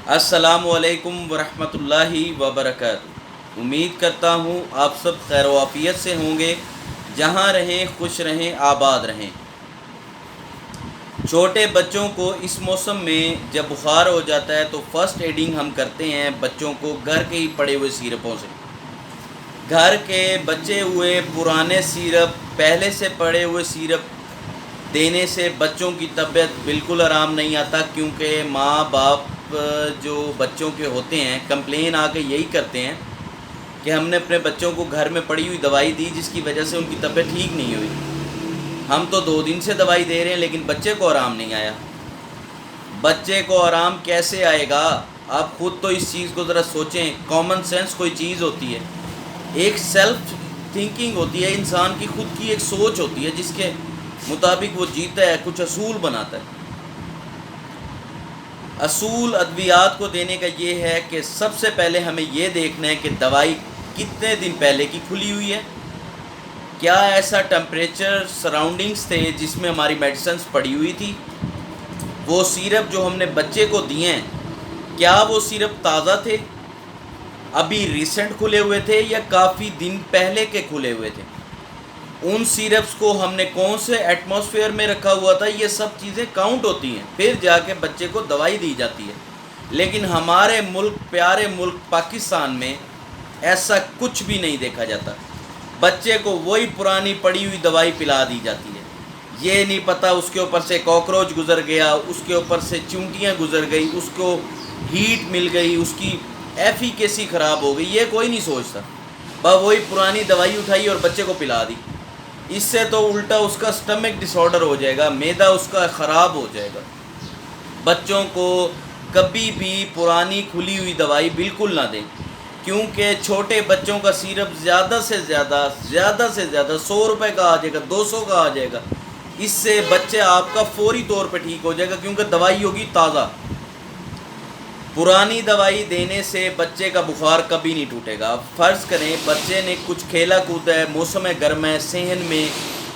السلام علیکم ورحمۃ اللہ وبرکاتہ۔ امید کرتا ہوں آپ سب خیر و عافیت سے ہوں گے، جہاں رہیں خوش رہیں آباد رہیں۔ چھوٹے بچوں کو اس موسم میں جب بخار ہو جاتا ہے تو فرسٹ ایڈنگ ہم کرتے ہیں بچوں کو گھر کے ہی پڑے ہوئے سیرپوں سے۔ گھر کے بچے ہوئے پرانے سیرپ، پہلے سے پڑے ہوئے سیرپ دینے سے بچوں کی طبیعت بالکل آرام نہیں آتا، کیونکہ ماں باپ جو بچوں کے ہوتے ہیں کمپلین آ کے یہی کرتے ہیں کہ ہم نے اپنے بچوں کو گھر میں پڑی ہوئی دوائی دی جس کی وجہ سے ان کی طبیعت ٹھیک نہیں ہوئی۔ ہم تو 2 دن سے دوائی دے رہے ہیں لیکن بچے کو آرام نہیں آیا۔ بچے کو آرام کیسے آئے گا؟ آپ خود تو اس چیز کو ذرا سوچیں۔ کامن سینس کوئی چیز ہوتی ہے، ایک سیلف تھنکنگ ہوتی ہے، انسان کی خود کی ایک سوچ ہوتی ہے جس کے مطابق وہ جیتا ہے، کچھ اصول بناتا ہے۔ اصول ادویات کو دینے کا یہ ہے کہ سب سے پہلے ہمیں یہ دیکھنا ہے کہ دوائی کتنے دن پہلے کی کھلی ہوئی ہے، کیا ایسا ٹمپریچر سراؤنڈنگز تھے جس میں ہماری میڈیسنز پڑی ہوئی تھی، وہ سیرپ جو ہم نے بچے کو دیے ہیں کیا وہ سیرپ تازہ تھے، ابھی ریسنٹ کھلے ہوئے تھے یا کافی دن پہلے کے کھلے ہوئے تھے، ان سیرپس کو ہم نے کون سے ایٹماسفیئر میں رکھا ہوا تھا، یہ سب چیزیں کاؤنٹ ہوتی ہیں، پھر جا کے بچے کو دوائی دی جاتی ہے۔ لیکن ہمارے ملک، پیارے ملک پاکستان میں ایسا کچھ بھی نہیں دیکھا جاتا۔ بچے کو وہی پرانی پڑی ہوئی دوائی پلا دی جاتی ہے، یہ نہیں پتہ اس کے اوپر سے کاکروچ گزر گیا، اس کے اوپر سے چونٹیاں گزر گئی، اس کو ہیٹ مل گئی، اس کی ایفیکیسی خراب ہو گئی، یہ کوئی نہیں سوچتا۔ وہی پرانی دوائی اٹھائی اور بچے کو پلا دی۔ اس سے تو الٹا اس کا سٹمک ڈس آرڈر ہو جائے گا، معدہ اس کا خراب ہو جائے گا۔ بچوں کو کبھی بھی پرانی کھلی ہوئی دوائی بالکل نہ دیں، کیونکہ چھوٹے بچوں کا سیرپ زیادہ سے زیادہ 100 روپے کا آ جائے گا، 200 کا آ جائے گا۔ اس سے بچے آپ کا فوری طور پہ ٹھیک ہو جائے گا، کیونکہ دوائی ہوگی تازہ۔ پرانی دوائی دینے سے بچے کا بخار کبھی نہیں ٹوٹے گا۔ فرض کریں بچے نے کچھ کھیلا کودا ہے، موسم گرم ہے، صحن میں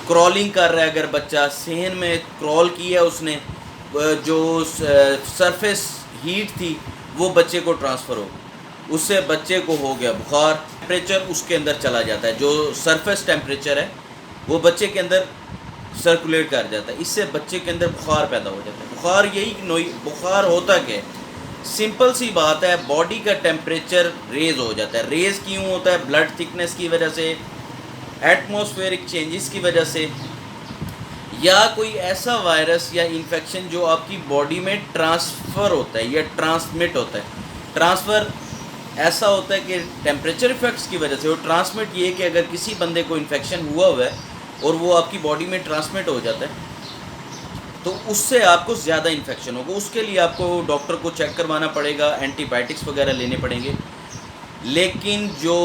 کرالنگ کر رہا ہے، اگر بچہ صحن میں کرال کیا ہے، اس نے جو سرفیس ہیٹ تھی وہ بچے کو ٹرانسفر ہو، اس سے بچے کو ہو گیا بخار، ٹیمپریچر اس کے اندر چلا جاتا ہے، جو سرفیس ٹیمپریچر ہے وہ بچے کے اندر سرکولیٹ کر جاتا ہے، اس سے بچے کے اندر بخار پیدا ہو جاتا ہے۔ بخار ہوتا کیا ہے؟ سمپل سی بات ہے، باڈی کا ٹیمپریچر ریز ہو جاتا ہے۔ ریز کیوں ہوتا ہے؟ بلڈ تھکنس کی وجہ سے، ایٹماسفیئرک چینجز کی وجہ سے، یا کوئی ایسا وائرس یا انفیکشن جو آپ کی باڈی میں ٹرانسفر ہوتا ہے یا ٹرانسمٹ ہوتا ہے۔ ٹرانسفر ایسا ہوتا ہے کہ ٹیمپریچر ایفیکٹس کی وجہ سے، اور ٹرانسمٹ یہ کہ اگر کسی بندے کو انفیکشن ہوا ہے اور وہ آپ کی باڈی میں ٹرانسمٹ ہو جاتا ہے تو اس سے آپ کو زیادہ انفیکشن ہوگا۔ اس کے لیے آپ کو ڈاکٹر کو چیک کروانا پڑے گا، اینٹی بائیوٹکس وغیرہ لینے پڑیں گے۔ لیکن جو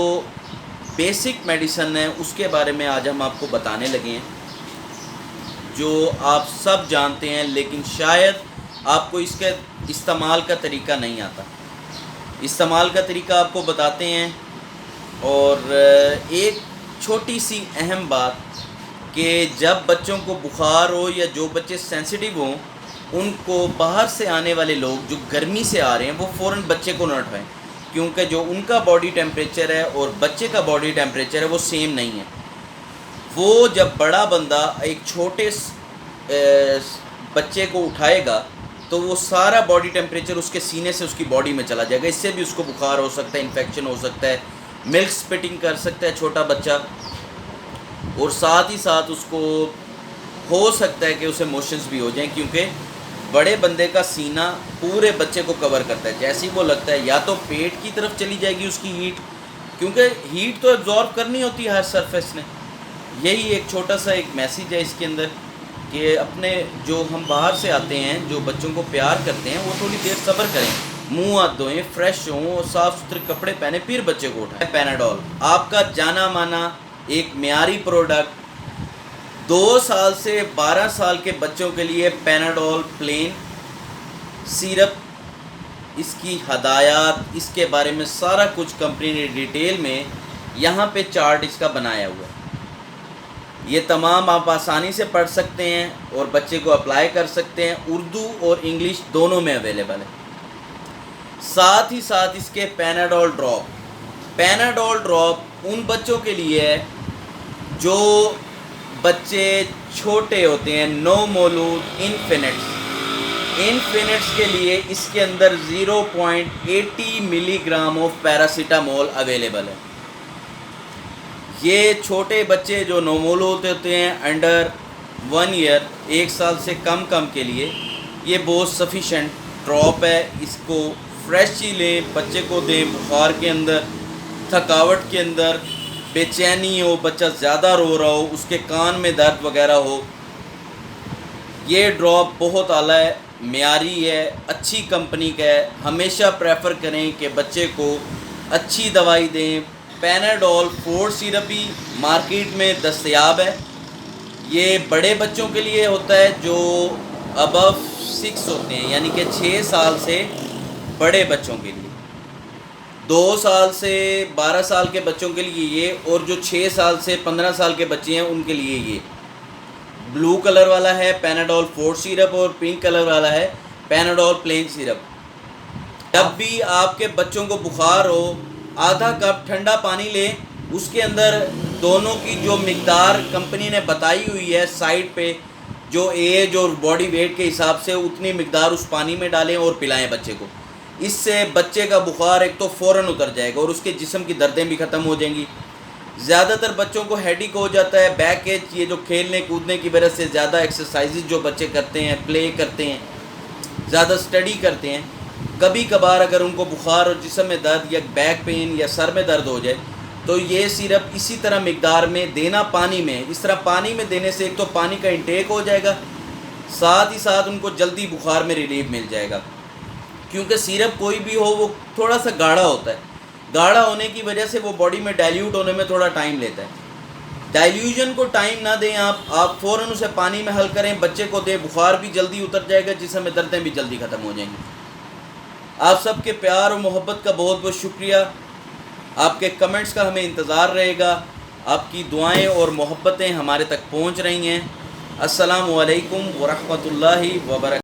بیسک میڈیسن ہے اس کے بارے میں آج ہم آپ کو بتانے لگے ہیں، جو آپ سب جانتے ہیں لیکن شاید آپ کو اس کے استعمال کا طریقہ نہیں آتا۔ استعمال کا طریقہ آپ کو بتاتے ہیں، اور ایک چھوٹی سی اہم بات کہ جب بچوں کو بخار ہو یا جو بچے سینسیٹیو ہوں، ان کو باہر سے آنے والے لوگ جو گرمی سے آ رہے ہیں وہ فوراً بچے کو نہ اٹھائیں، کیونکہ جو ان کا باڈی ٹیمپریچر ہے اور بچے کا باڈی ٹیمپریچر ہے وہ سیم نہیں ہے۔ وہ جب بڑا بندہ ایک چھوٹے بچے کو اٹھائے گا تو وہ سارا باڈی ٹیمپریچر اس کے سینے سے اس کی باڈی میں چلا جائے گا، اس سے بھی اس کو بخار ہو سکتا ہے، انفیکشن ہو سکتا ہے، ملک سپٹنگ کر سکتا ہے چھوٹا بچہ، اور ساتھ ہی ساتھ اس کو ہو سکتا ہے کہ اسے موشنز بھی ہو جائیں، کیونکہ بڑے بندے کا سینہ پورے بچے کو کور کرتا ہے۔ جیسے ہی وہ لگتا ہے یا تو پیٹ کی طرف چلی جائے گی اس کی ہیٹ، کیونکہ ہیٹ تو ایبزارب کرنی ہوتی ہے ہر سرفیس نے۔ یہی ایک چھوٹا سا ایک میسیج ہے اس کے اندر کہ اپنے جو ہم باہر سے آتے ہیں، جو بچوں کو پیار کرتے ہیں، وہ تھوڑی دیر صبر کریں، منہ ہاتھ دھوئیں، فریش ہوں، صاف ستھرے کپڑے پہنیں، پھر بچے کو اٹھائیں۔ پیناڈول آپ کا جانا مانا ایک معیاری پروڈکٹ، 2 سال سے 12 سال کے بچوں کے لیے پیناڈول پلین سیرپ، اس کی ہدایات، اس کے بارے میں سارا کچھ کمپنی نے ڈیٹیل میں یہاں پہ چارٹ اس کا بنایا ہوا ہے۔ یہ تمام آپ آسانی سے پڑھ سکتے ہیں اور بچے کو اپلائی کر سکتے ہیں، اردو اور انگلش دونوں میں اویلیبل ہے۔ ساتھ ہی ساتھ اس کے پیناڈول ڈراپ ان بچوں کے لیے ہے جو بچے چھوٹے ہوتے ہیں، نو مولود انفینٹس کے لیے اس کے اندر 0.80 ملی گرام آف پیراسیٹامول اویلیبل ہے۔ یہ چھوٹے بچے جو نومولود ہوتے ہیں انڈر 1 ایئر، 1 سال سے کم کے لیے یہ بہت سفیشینٹ ڈراپ ہے۔ اس کو فریش ہی لیں، بچے کو دیں، بخار کے اندر، تھکاوٹ کے اندر، بے چینی ہو، بچہ زیادہ رو رہا ہو، اس کے کان میں درد وغیرہ ہو، یہ ڈراپ بہت اعلیٰ ہے، معیاری ہے، اچھی کمپنی کا ہے۔ ہمیشہ پریفر کریں کہ بچے کو اچھی دوائی دیں۔ پیناڈول 4 سیرپ ہی مارکیٹ میں دستیاب ہے۔ یہ بڑے بچوں کے لیے ہوتا ہے جو ابو 6 ہوتے ہیں، یعنی کہ 6 سال سے بڑے بچوں کے لیے، 2 سال سے 12 سال کے بچوں کے لیے یہ، اور جو 6 سال سے 15 سال کے بچے ہیں ان کے لیے یہ بلو کلر والا ہے پیناڈول 4 سیرپ، اور پنک کلر والا ہے پیناڈول پلین سیرپ۔ جب بھی آپ کے بچوں کو بخار ہو، آدھا کپ ٹھنڈا پانی لیں، اس کے اندر دونوں کی جو مقدار کمپنی نے بتائی ہوئی ہے سائڈ پہ، جو ایج اور باڈی ویٹ کے حساب سے اتنی مقدار اس پانی میں ڈالیں اور پلائیں بچے کو۔ اس سے بچے کا بخار ایک تو فوراً اتر جائے گا اور اس کے جسم کی دردیں بھی ختم ہو جائیں گی۔ زیادہ تر بچوں کو ہیڈیک ہو جاتا ہے، بیک ایج، یہ جو کھیلنے کودنے کی وجہ سے زیادہ ایکسرسائزز جو بچے کرتے ہیں، پلے کرتے ہیں، زیادہ اسٹڈی کرتے ہیں، کبھی کبھار اگر ان کو بخار اور جسم میں درد یا بیک پین یا سر میں درد ہو جائے تو یہ سیرپ اسی طرح مقدار میں دینا پانی میں۔ اس طرح پانی میں دینے سے ایک تو پانی کا انٹیک ہو جائے گا، ساتھ ہی ساتھ ان کو جلدی بخار میں ریلیف مل جائے گا، کیونکہ سیرپ کوئی بھی ہو وہ تھوڑا سا گاڑھا ہوتا ہے، گاڑھا ہونے کی وجہ سے وہ باڈی میں ڈائلیوٹ ہونے میں تھوڑا ٹائم لیتا ہے۔ ڈائلیوژن کو ٹائم نہ دیں، آپ فوراً اسے پانی میں حل کریں، بچے کو دیں، بخار بھی جلدی اتر جائے گا، جسم میں دردیں بھی جلدی ختم ہو جائیں گی۔ آپ سب کے پیار اور محبت کا بہت بہت شکریہ۔ آپ کے کمنٹس کا ہمیں انتظار رہے گا۔ آپ کی دعائیں اور محبتیں ہمارے تک پہنچ رہی ہیں۔ السلام علیکم ورحمۃ اللہ وبرکاتہ۔